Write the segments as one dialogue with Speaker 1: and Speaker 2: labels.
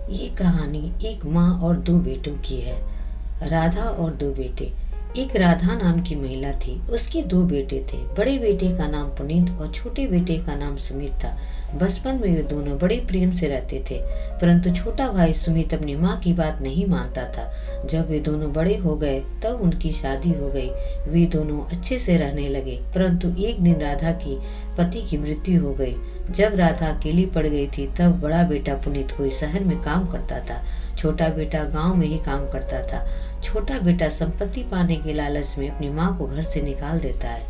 Speaker 1: ये कहानी एक माँ और दो बेटों की है। राधा और दो बेटे। एक राधा नाम की महिला थी। उसके दो बेटे थे। बड़े बेटे का नाम पुनीत और छोटे बेटे का नाम सुमित था। बचपन में वे दोनों बड़े प्रेम से रहते थे, परंतु छोटा भाई सुमित अपनी माँ की बात नहीं मानता था। जब वे दोनों बड़े हो गए तब उनकी शादी हो गई। वे दोनों अच्छे से रहने लगे, परंतु एक दिन राधा की पति की मृत्यु हो गई। जब राधा अकेली पड़ गई थी तब बड़ा बेटा पुनीत कोई शहर में काम करता था, छोटा बेटा गांव में ही काम करता था। छोटा बेटा संपत्ति पाने के लालच में अपनी माँ को घर से निकाल देता है,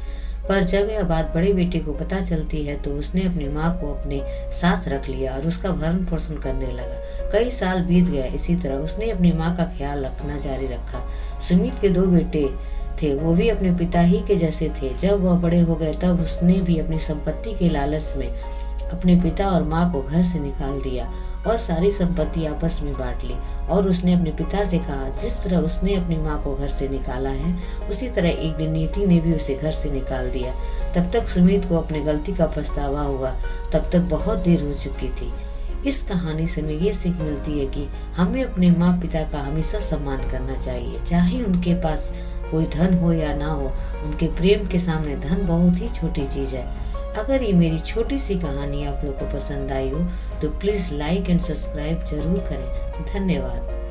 Speaker 1: पर जब यह बात बड़े बेटे को पता चलती है तो उसने अपनी माँ को अपने साथ रख लिया और उसका भरण पोषण करने लगा। कई साल बीत गए। इसी तरह उसने अपनी माँ का ख्याल रखना जारी रखा। सुमित के दो बेटे थे, वो भी अपने पिता ही के जैसे थे। जब वह बड़े हो गए तब उसने भी अपनी संपत्ति के लालच में अपने पिता और माँ को घर से निकाल दिया और सारी संपत्ति आपस में बांट ली। और उसने अपने पिता से कहा, जिस तरह उसने अपनी माँ को घर से निकाला है उसी तरह एक दिन नीति ने भी उसे घर से निकाल दिया। तब तक सुमित को अपनी गलती का पछतावा हुआ। तब तक बहुत देर हो चुकी थी। इस कहानी से हमें ये सीख मिलती है कि हमें अपने माँ पिता का हमेशा सम्मान करना चाहिए, चाहे उनके पास कोई धन हो या ना हो। उनके प्रेम के सामने धन बहुत ही छोटी चीज है। अगर ये मेरी छोटी सी कहानी आप लोग को पसंद आई हो तो प्लीज़ लाइक एंड सब्सक्राइब जरूर करें। धन्यवाद।